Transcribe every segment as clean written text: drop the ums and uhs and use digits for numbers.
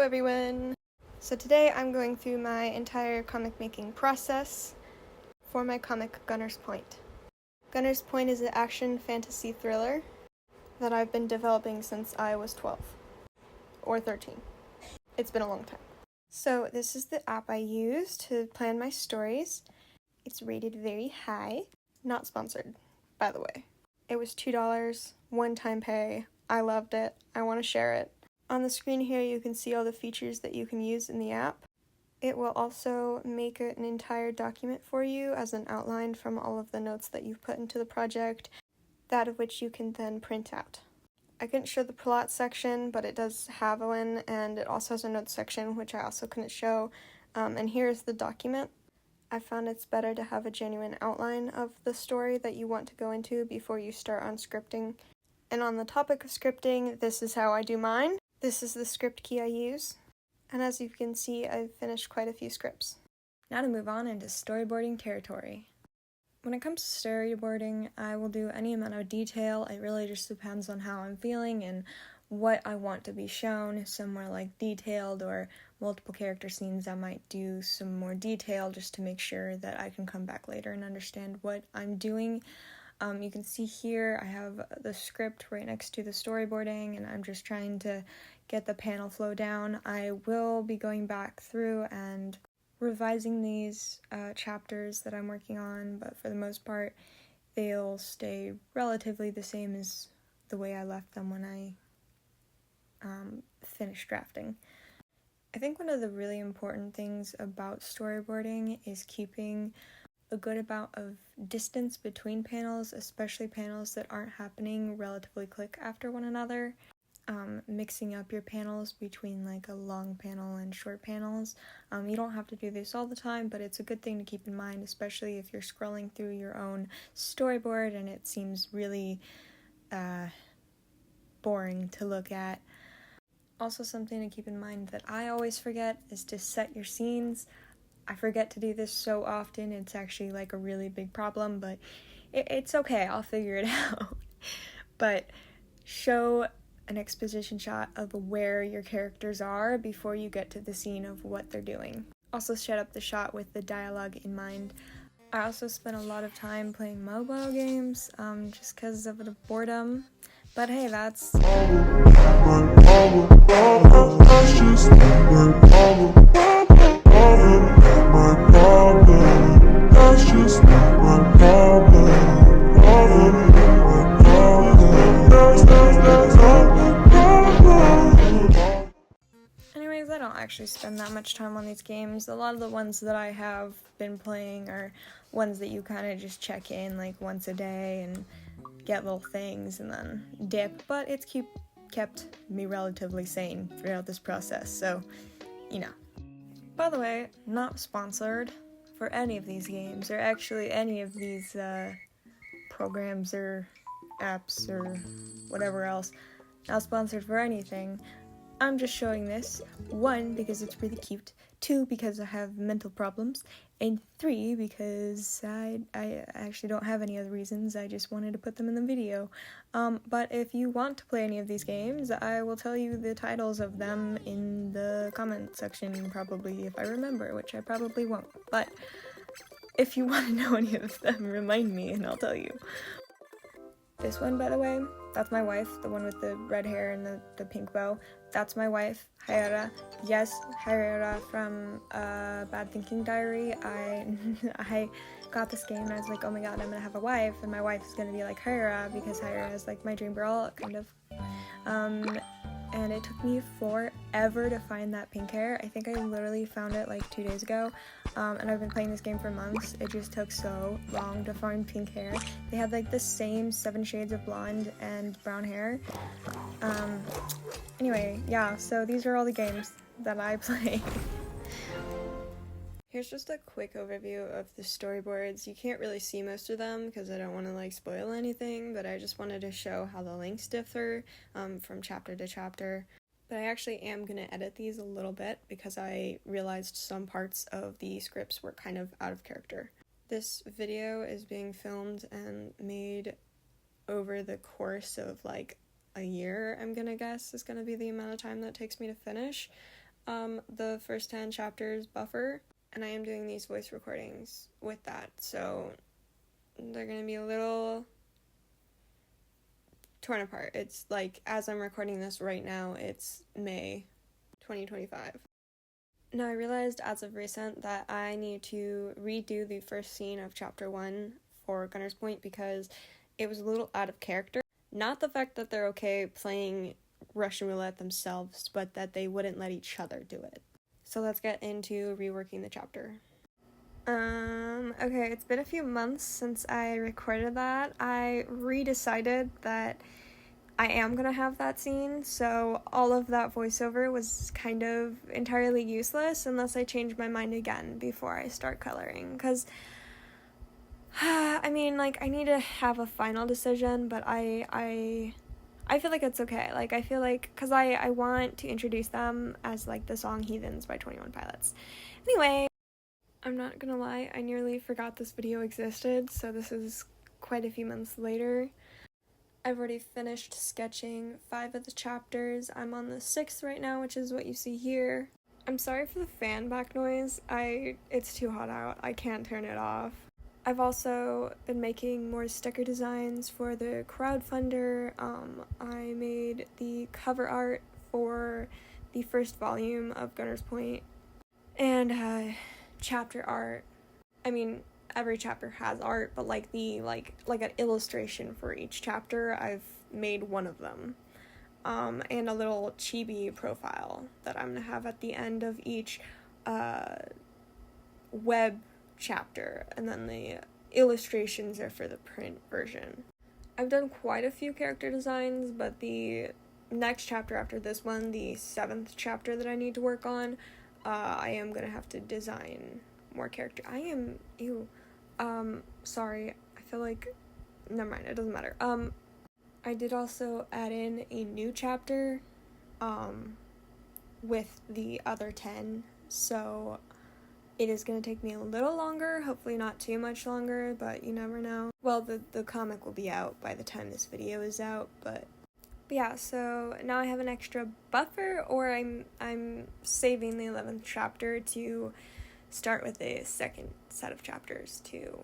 everyone! So today I'm going through my entire comic making process for my comic Gunner's Point. Gunner's Point is an action fantasy thriller that I've been developing since I was 12 or 13. It's been a long time. So this is the app I use to plan my stories. It's rated very high. Not sponsored, by the way. It was $2, one-time pay. I loved it. I want to share it. On the screen here you can see all the features that you can use in the app. It will also make an entire document for you as an outline from all of the notes that you've put into the project, that of which you can then print out. I couldn't show the plot section, but it does have one, and it also has a notes section, which I also couldn't show. And here's the document. I found it's better to have a genuine outline of the story that you want to go into before you start on scripting. And on the topic of scripting, this is how I do mine. This is the script key I use. And as you can see, I've finished quite a few scripts. Now to move on into storyboarding territory. When it comes to storyboarding, I will do any amount of detail. It really just depends on how I'm feeling and what I want to be shown. Some more like detailed or multiple character scenes, I might do some more detail just to make sure that I can come back later and understand what I'm doing. You can see here I have the script right next to the storyboarding, and I'm just trying to get the panel flow down. I will be going back through and revising these chapters that I'm working on, but for the most part they'll stay relatively the same as the way I left them when I finished drafting. I think one of the really important things about storyboarding is keeping a good amount of distance between panels, especially panels that aren't happening relatively quick after one another. Mixing up your panels between like a long panel and short panels. You don't have to do this all the time, but it's a good thing to keep in mind, especially if you're scrolling through your own storyboard and it seems really boring to look at. Also, something to keep in mind that I always forget is to set your scenes. I forget to do this so often, it's actually like a really big problem, but it's okay, I'll figure it out. But show an exposition shot of where your characters are before you get to the scene of what they're doing. Also set up the shot with the dialogue in mind. I also spent a lot of time playing mobile games, just because of the boredom. But hey, that's... Anyways, I don't actually spend that much time on these games. A lot of the ones that I have been playing are ones that you kind of just check in like once a day and get little things and then dip, but it's kept me relatively sane throughout this process, so, you know. By the way, not sponsored for any of these games, or actually any of these programs or apps or whatever else. Not sponsored for anything. I'm just showing this, 1, because it's really cute, 2, because I have mental problems, and 3, because I actually don't have any other reasons, I just wanted to put them in the video. But if you want to play any of these games, I will tell you the titles of them in the comment section, probably, if I remember, which I probably won't. But if you want to know any of them, remind me and I'll tell you. This one, by the way, that's my wife, the one with the red hair and the pink bow. That's my wife, Hayara. Yes, Hayara from Bad Thinking Diary. I got this game and I was like, oh my god, I'm gonna have a wife, and my wife is gonna be like Hayara, because Hayara is like my dream girl, kind of. And it took me forever to find that pink hair. I think I literally found it like 2 days ago, and I've been playing this game for months. It just took so long to find pink hair. They had like the same 7 shades of blonde and brown hair. Anyway, yeah, so these are all the games that I play. Here's just a quick overview of the storyboards. You can't really see most of them because I don't want to like spoil anything, but I just wanted to show how the links differ from chapter to chapter. But I actually am going to edit these a little bit because I realized some parts of the scripts were kind of out of character. This video is being filmed and made over the course of like a year, I'm gonna guess, is gonna be the amount of time that takes me to finish. the first 10 chapters buffer, and I am doing these voice recordings with that, so they're gonna be a little torn apart. It's like, as I'm recording this right now, it's May 2025. Now I realized as of recent that I need to redo the first scene of chapter 1 for Gunner's Point because it was a little out of character. Not the fact that they're okay playing Russian roulette themselves, but that they wouldn't let each other do it. So let's get into reworking the chapter. Okay, it's been a few months since I recorded that. I redecided that I am gonna have that scene, so all of that voiceover was kind of entirely useless unless I change my mind again before I start coloring, because I mean, like, I need to have a final decision, but I feel like it's okay. Like, I feel like, because I want to introduce them as, like, the song Heathens by 21 Pilots. Anyway, I'm not gonna lie, I nearly forgot this video existed, so this is quite a few months later. I've already finished sketching 5 of the chapters. I'm on the 6th right now, which is what you see here. I'm sorry for the fan back noise. It's too hot out. I can't turn it off. I've also been making more sticker designs for the crowdfunder. I made the cover art for the first volume of Gunner's Point, and chapter art. I mean, every chapter has art, but like an illustration for each chapter, I've made one of them. And a little chibi profile that I'm gonna have at the end of each web chapter, and then the illustrations are for the print version. I've done quite a few character designs, but the next chapter after this one, the 7th chapter that I need to work on, I am gonna have to design more character. Sorry, I feel like, never mind, it doesn't matter. I did also add in a new chapter, with the other 10, so it is going to take me a little longer, hopefully not too much longer, but you never know. Well, the comic will be out by the time this video is out, but yeah, so now I have an extra buffer, or I'm saving the 11th chapter to start with a second set of chapters to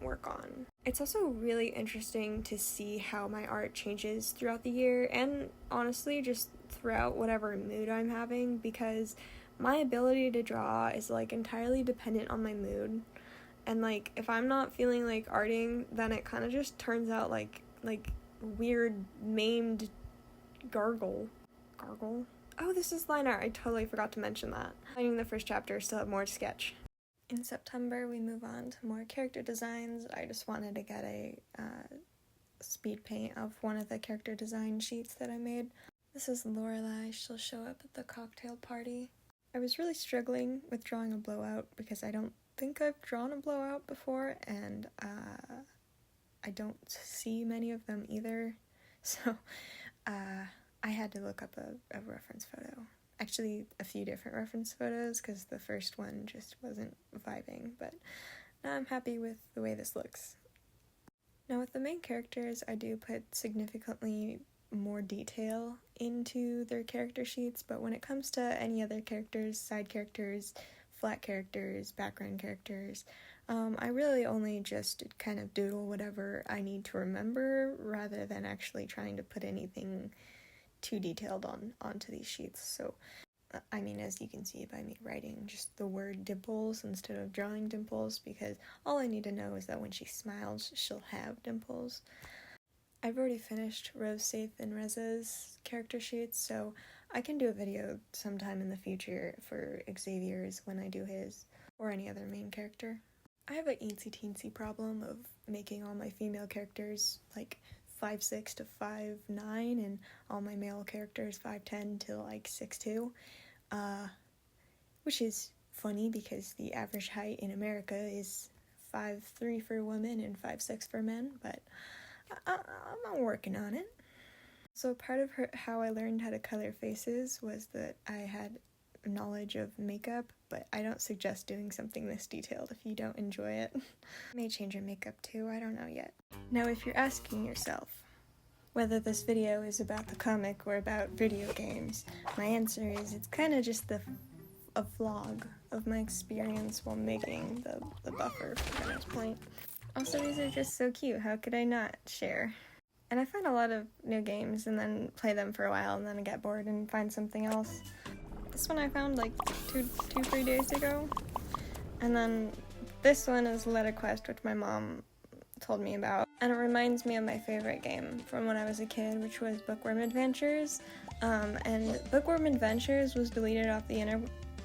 work on. It's also really interesting to see how my art changes throughout the year, and honestly just throughout whatever mood I'm having, because my ability to draw is like entirely dependent on my mood, and like if I'm not feeling like arting, then it kind of just turns out like weird maimed gargle. Oh, this is line art. I totally forgot to mention that. Finding the first chapter, still have more to sketch. In September, we move on to more character designs. I just wanted to get a speed paint of one of the character design sheets that I made. This is Lorelai. She'll show up at the cocktail party. I was really struggling with drawing a blowout because I don't think I've drawn a blowout before, and I don't see many of them either, so I had to look up a reference photo. Actually, a few different reference photos, because the first one just wasn't vibing, but now I'm happy with the way this looks. Now with the main characters, I do put significantly more detail into their character sheets, but when it comes to any other characters, side characters, flat characters, background characters, I really only just kind of doodle whatever I need to remember, rather than actually trying to put anything too detailed onto these sheets. So, I mean, as you can see by me writing just the word dimples instead of drawing dimples, because all I need to know is that when she smiles, she'll have dimples. I've already finished Rose, Saith, and Reza's character sheets, so I can do a video sometime in the future for Xavier's when I do his, or any other main character. I have an eensy-teensy problem of making all my female characters like 5'6" to 5'9", and all my male characters 5'10" to like 6'2", which is funny because the average height in America is 5'3" for women and 5'6" for men, but I'm working on it. So part of how I learned how to color faces was that I had knowledge of makeup, but I don't suggest doing something this detailed if you don't enjoy it. I may change your makeup too, I don't know yet. Now if you're asking yourself, whether this video is about the comic or about video games. My answer is it's kind of just a vlog of my experience while making the buffer for Gunners Point. Also, these are just so cute. How could I not share? And I find a lot of new games and then play them for a while and then I get bored and find something else. This one I found like 3 days ago. And then this one is Letter Quest, which my mom told me about. And it reminds me of my favorite game from when I was a kid, which was Bookworm Adventures. And Bookworm Adventures was deleted off the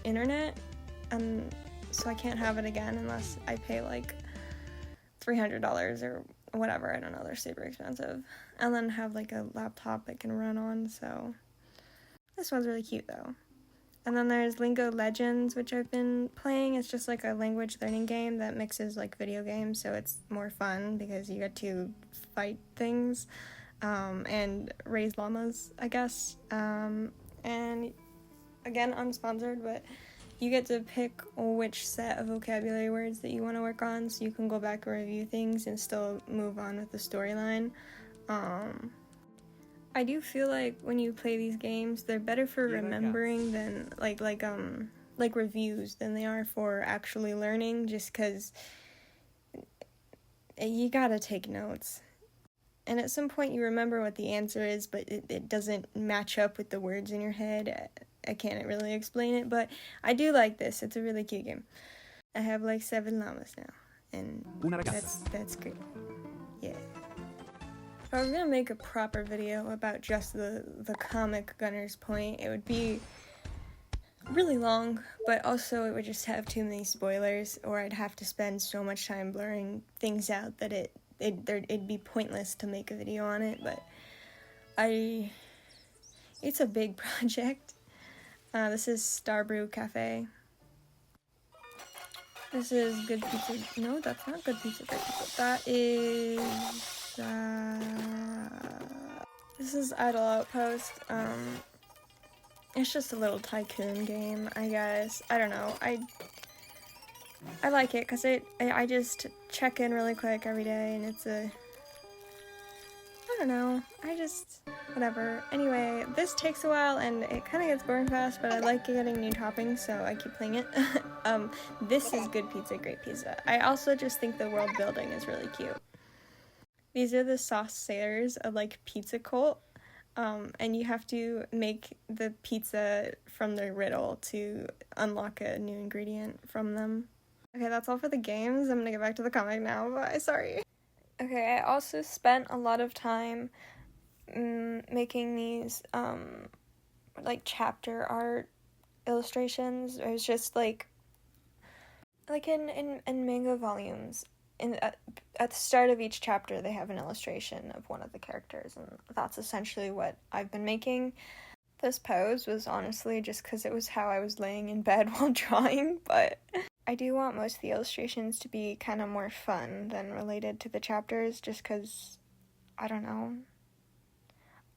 internet, so I can't have it again unless I pay like $300 or whatever, I don't know, they're super expensive. And then have like a laptop it can run on, so this one's really cute though. And then there's Lingo Legends, which I've been playing. It's just like a language learning game that mixes like video games, so it's more fun because you get to fight things and raise llamas, I guess. And again, unsponsored, but you get to pick which set of vocabulary words that you want to work on, so you can go back and review things and still move on with the storyline. I do feel like when you play these games, they're better for remembering than like reviews than they are for actually learning, just because you gotta take notes. And at some point you remember what the answer is, but it doesn't match up with the words in your head. I can't really explain it, but I do like this. It's a really cute game. I have like 7 llamas now, and that's great. Yeah. If I was gonna make a proper video about just the comic Gunners Point, it would be really long, but also it would just have too many spoilers, or I'd have to spend so much time blurring things out that it'd be pointless to make a video on it. But it's a big project. This is Starbrew Cafe. This is Good Pizza. No, that's not Good Pizza, Great Pizza. That is this is Idle Outpost. It's just a little tycoon game, I guess. I don't know. I like it because I just check in really quick every day, and it's I don't know. Whatever. Anyway, this takes a while and it kind of gets boring fast, but I like getting new toppings, so I keep playing it. This is Good Pizza, Great Pizza. I also just think the world building is really cute. These are the sauce sayers of like Pizza Cult, and you have to make the pizza from the riddle to unlock a new ingredient from them. Okay, that's all for the games. I'm gonna get back to the comic now. Bye, sorry. Okay, I also spent a lot of time making these like chapter art illustrations. It was just like in manga volumes. At the start of each chapter, they have an illustration of one of the characters, and that's essentially what I've been making. This pose was honestly just because it was how I was laying in bed while drawing, but I do want most of the illustrations to be kind of more fun than related to the chapters, just because, I don't know.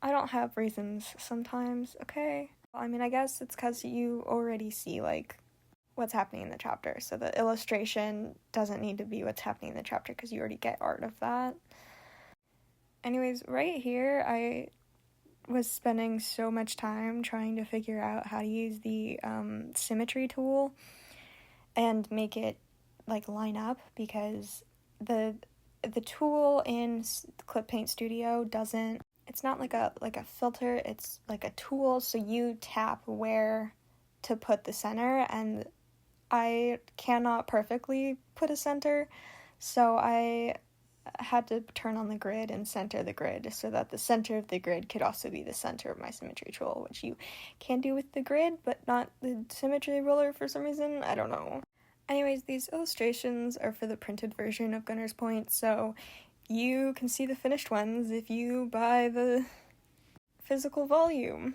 I don't have reasons sometimes, okay? I mean, I guess it's because you already see, like, what's happening in the chapter, so the illustration doesn't need to be what's happening in the chapter because you already get art of that. Anyways, right here, I was spending so much time trying to figure out how to use the symmetry tool and make it like line up, because the tool in Clip Paint Studio doesn't, it's not like a filter, it's like a tool, so you tap where to put the center, and I cannot perfectly put a center, so I had to turn on the grid and center the grid so that the center of the grid could also be the center of my symmetry tool, which you can do with the grid, but not the symmetry roller for some reason. I don't know. Anyways, these illustrations are for the printed version of Gunners Point, so you can see the finished ones if you buy the physical volume.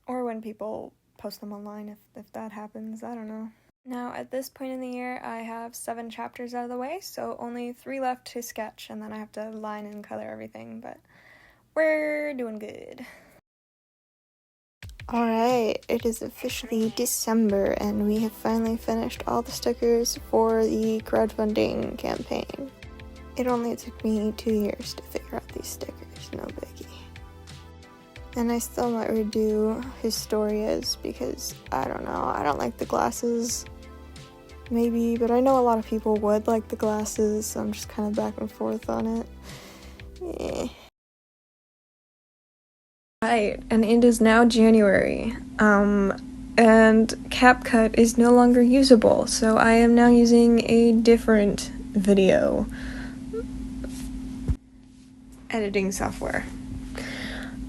Or when people post them online, if that happens, I don't know. Now, at this point in the year, I have 7 chapters out of the way, so only 3 left to sketch, and then I have to line and color everything, but we're doing good. Alright, it is officially December, and we have finally finished all the stickers for the crowdfunding campaign. It only took me 2 years to figure out these stickers, no biggie. And I still might redo Historia's because, I don't know, I don't like the glasses. Maybe, but I know a lot of people would like the glasses, so I'm just kind of back and forth on it. Right, and it is now January, and CapCut is no longer usable, so I am now using a different video editing software.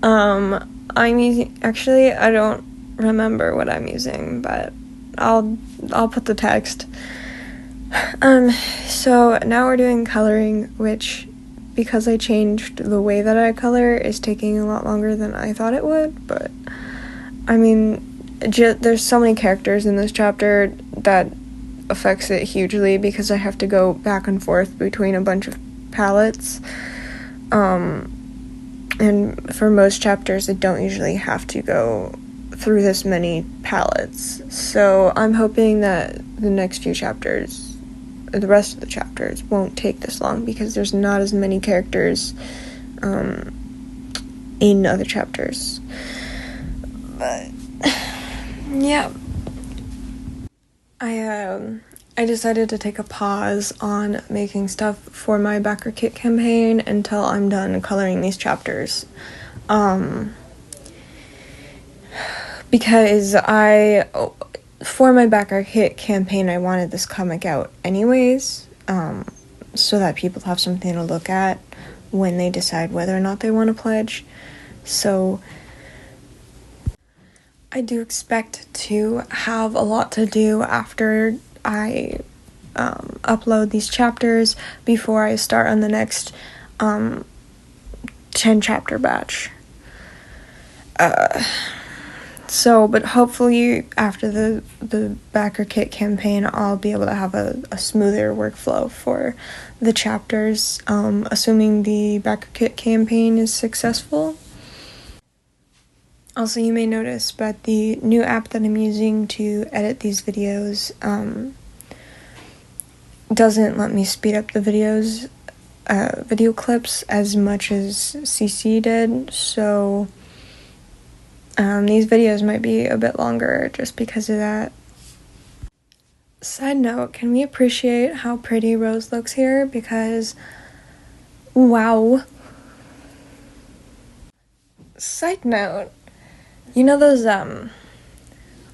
I'm using, actually, I don't remember what I'm using, but I'll put the text. So now we're doing coloring, which, because I changed the way that I color, is taking a lot longer than I thought it would, but, I mean, there's so many characters in this chapter that affects it hugely because I have to go back and forth between a bunch of palettes. And for most chapters, I don't usually have to go through this many palettes. So I'm hoping that the next few chapters, the rest of the chapters, won't take this long because there's not as many characters in other chapters. But yeah, I decided to take a pause on making stuff for my backer kit campaign until I'm done coloring these chapters. Because for my backer kit campaign, I wanted this comic out anyways, so that people have something to look at when they decide whether or not they want to pledge. So I do expect to have a lot to do after I upload these chapters before I start on the next 10 chapter batch. But hopefully after the backer kit campaign, I'll be able to have a smoother workflow for the chapters, assuming the backer kit campaign is successful. Also, you may notice, but the new app that I'm using to edit these videos doesn't let me speed up the videos, video clips as much as CC did, so these videos might be a bit longer just because of that. Side note, can we appreciate how pretty Rose looks here? Because, wow. Side note, you know those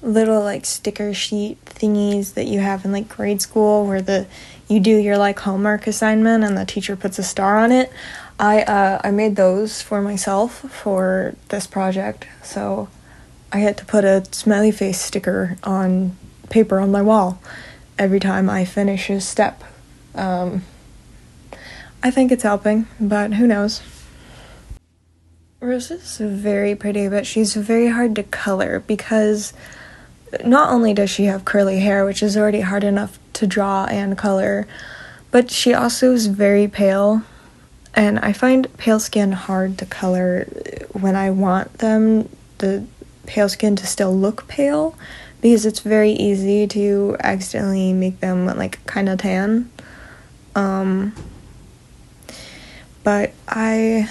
little like sticker sheet thingies that you have in like grade school where you do your like homework assignment and the teacher puts a star on it? I made those for myself for this project, so I had to put a smiley face sticker on paper on my wall every time I finish a step. I think it's helping, but who knows. Rose is very pretty, but she's very hard to color because not only does she have curly hair, which is already hard enough to draw and color, but she also is very pale, and I find pale skin hard to color when I want the pale skin to still look pale, because it's very easy to accidentally make them like kind of tan. But I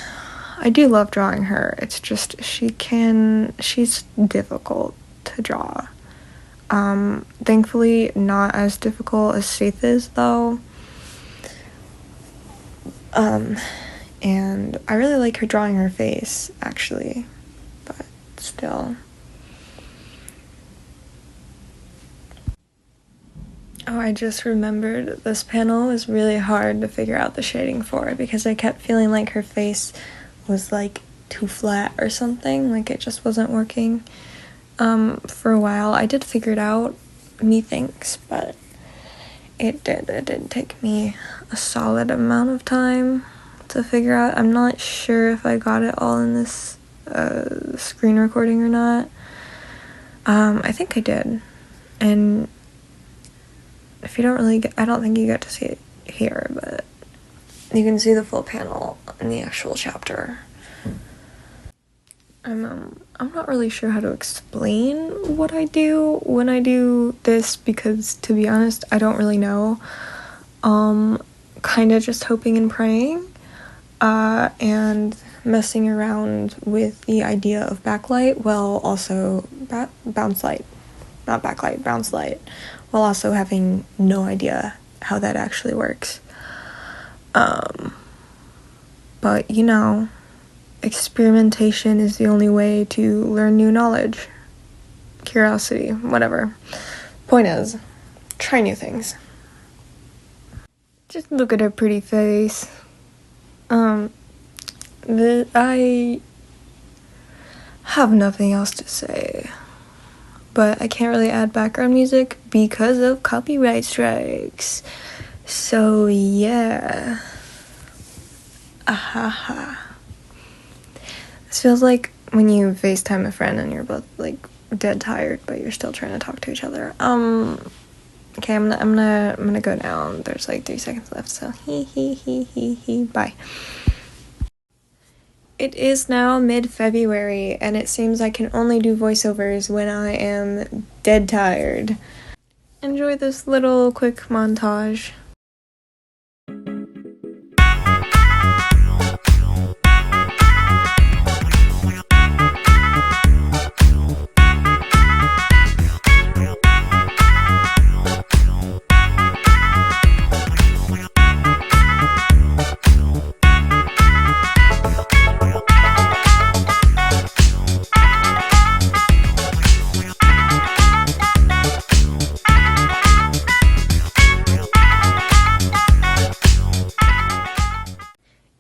do love drawing her. It's just she's difficult to draw. Thankfully not as difficult as Faith is though. And I really like her drawing her face actually, but still. Oh, I just remembered this panel was really hard to figure out the shading for because I kept feeling like her face was like too flat or something, like it just wasn't working for a while. I did figure it out, methinks, but it did take me a solid amount of time to figure out. I'm not sure if I got it all in this screen recording or not. I think I did, and if you don't really I don't think you get to see it here, but you can see the full panel in the actual chapter. I'm not really sure how to explain what I do when I do this because, to be honest, I don't really know. kind of just hoping and praying, and messing around with the idea of backlight while also bounce light, not backlight, bounce light, while also having no idea how that actually works. But you know, experimentation is the only way to learn new knowledge. Curiosity, whatever. Point is, try new things. Just look at her pretty face. I have nothing else to say. But I can't really add background music because of copyright strikes. So yeah. Ahaha. This feels like when you FaceTime a friend and you're both like dead tired, but you're still trying to talk to each other. Okay, I'm gonna go now. There's like 3 seconds left, so bye. It is now mid-February, and it seems I can only do voiceovers when I am dead tired. Enjoy this little quick montage.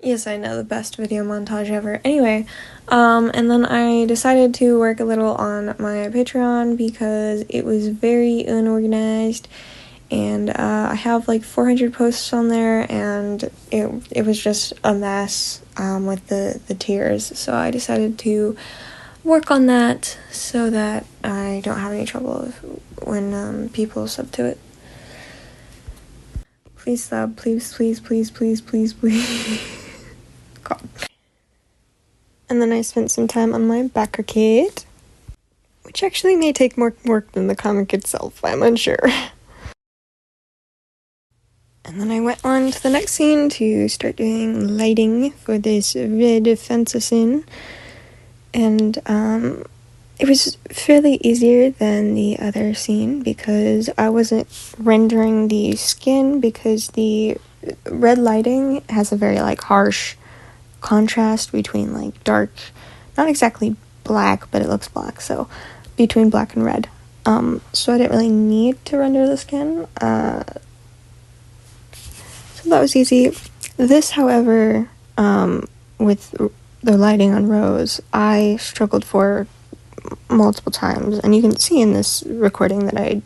Yes, I know, the best video montage ever. Anyway, and then I decided to work a little on my Patreon because it was very unorganized, and I have like 400 posts on there, and it was just a mess with the tiers, so I decided to work on that so that I don't have any trouble when people sub to it. Please sub, please, please, please, please, please, please. God. And then I spent some time on my backer kit, which actually may take more work than the comic itself, I'm unsure. And then I went on to the next scene to start doing lighting for this red fantasy scene. And it was fairly easier than the other scene because I wasn't rendering the skin because the red lighting has a very like harsh contrast between like dark, not exactly black, but it looks black, so between black and red. So I didn't really need to render the skin. So that was easy. This, however, with the lighting on Rose, I struggled for multiple times, and you can see in this recording that I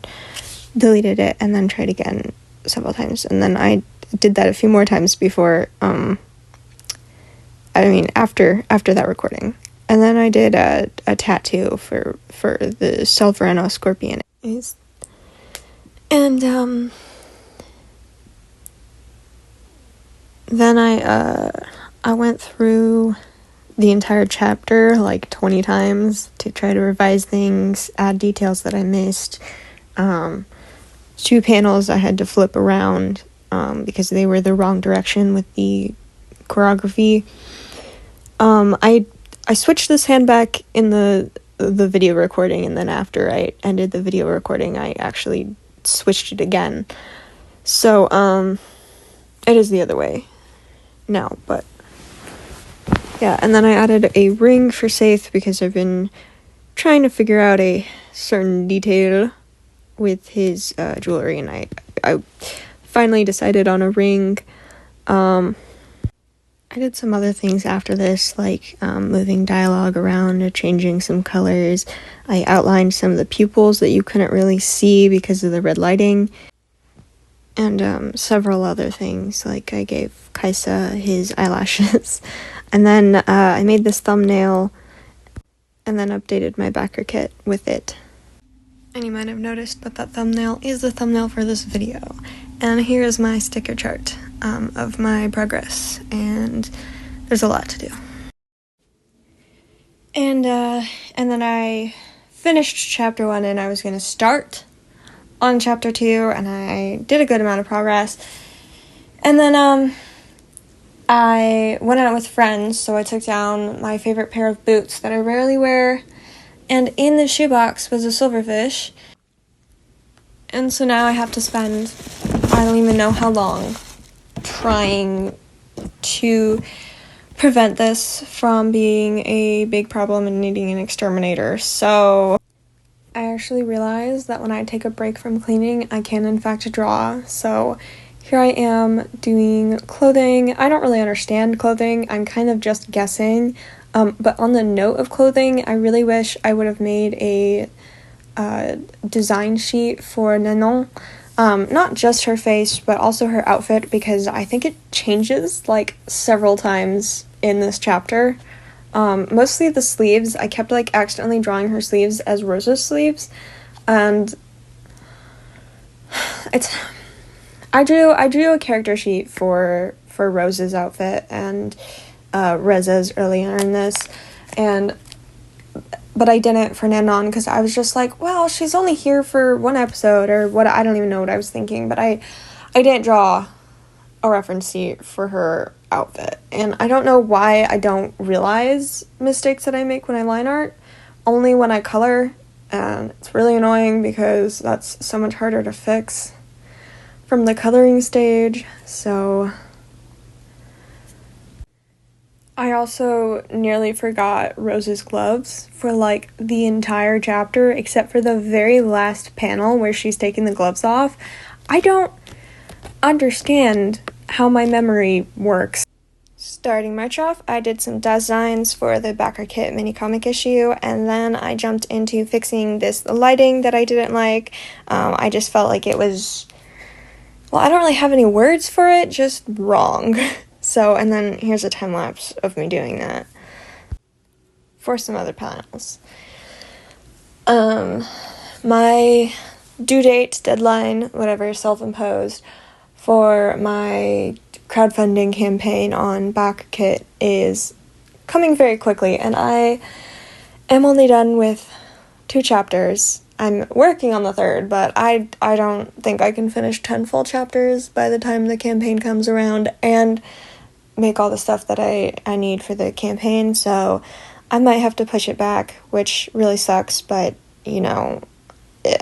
deleted it and then tried again several times, and then I did that a few more times before, after that recording. And then I did a tattoo for the Solverano Scorpion. And then I went through the entire chapter like 20 times to try to revise things, add details that I missed. 2 panels I had to flip around because they were the wrong direction with the choreography. I switched this hand back in the video recording, and then after I ended the video recording, I actually switched it again. So, it is the other way now, but yeah, and then I added a ring for Saith because I've been trying to figure out a certain detail with his jewelry, and I finally decided on a ring. I did some other things after this, like moving dialogue around or changing some colors. I outlined some of the pupils that you couldn't really see because of the red lighting, and several other things, like I gave Kaisa his eyelashes. And then I made this thumbnail and then updated my backer kit with it. And you might have noticed that thumbnail is the thumbnail for this video. And here is my sticker chart of my progress, and there's a lot to do. And then I finished chapter 1, and I was going to start on chapter 2, and I did a good amount of progress. And then, I went out with friends, so I took down my favorite pair of boots that I rarely wear, and in the shoebox was a silverfish. And so now I have to spend, I don't even know how long, trying to prevent this from being a big problem and needing an exterminator. So I actually realized that when I take a break from cleaning, I can in fact draw. So here I am doing clothing. I don't really understand clothing. I'm kind of just guessing. But on the note of clothing, I really wish I would have made a design sheet for Nanon. Not just her face, but also her outfit, because I think it changes like several times in this chapter. Mostly the sleeves. I kept like accidentally drawing her sleeves as Rosa's sleeves, and I drew a character sheet for Rosa's outfit and Reza's earlier in this, but I didn't for Nanon because I was just like, well, she's only here for one episode or what. I don't even know what I was thinking, but I didn't draw a reference sheet for her outfit, and I don't know why I don't realize mistakes that I make when I line art, only when I color, and it's really annoying because that's so much harder to fix from the coloring stage. So I also nearly forgot Rose's gloves for like the entire chapter, except for the very last panel where she's taking the gloves off. I don't understand how my memory works. Starting March off, I did some designs for the Backer Kit mini comic issue, and then I jumped into fixing the lighting that I didn't like. I just felt like it was, well, I don't really have any words for it, just wrong. So, and then here's a time lapse of me doing that for some other panels. My due date, deadline, whatever, self-imposed for my crowdfunding campaign on Backer Kit is coming very quickly, and I am only done with 2 chapters. I'm working on the 3rd, but I don't think I can finish 10 full chapters by the time the campaign comes around and make all the stuff that I need for the campaign, so I might have to push it back, which really sucks, but, you know,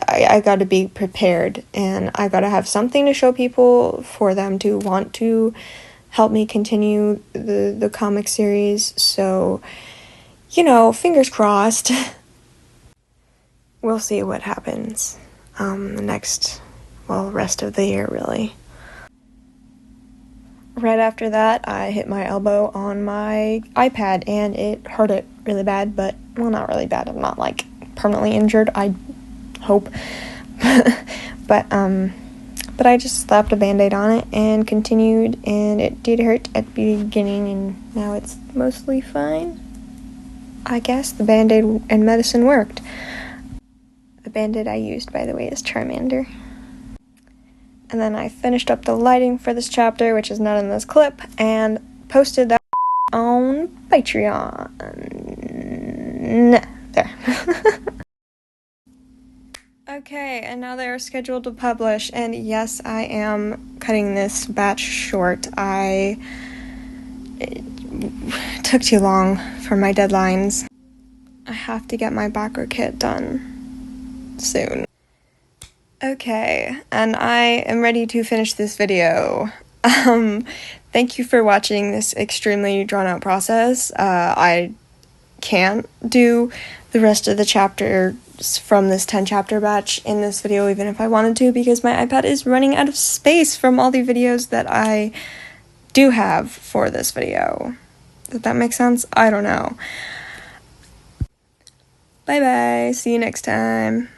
I gotta be prepared, and I gotta have something to show people for them to want to help me continue the comic series, so, you know, fingers crossed. We'll see what happens the rest of the year, really. Right after that, I hit my elbow on my iPad, and it hurt it really bad, but, well, not really bad. I'm not, like, permanently injured, I hope. but I just slapped a Band-Aid on it and continued, and it did hurt at the beginning, and now it's mostly fine. I guess the Band-Aid and medicine worked. The Band-Aid I used, by the way, is Charmander. And then I finished up the lighting for this chapter, which is not in this clip, and posted that on Patreon. There. Okay, and now they are scheduled to publish, and yes, I am cutting this batch short. It took too long for my deadlines. I have to get my Backer Kit done soon. Okay, and I am ready to finish this video. Thank you for watching this extremely drawn-out process. I can't do the rest of the chapters from this 10-chapter batch in this video, even if I wanted to, because my iPad is running out of space from all the videos that I do have for this video. Does that make sense? I don't know. Bye-bye. See you next time.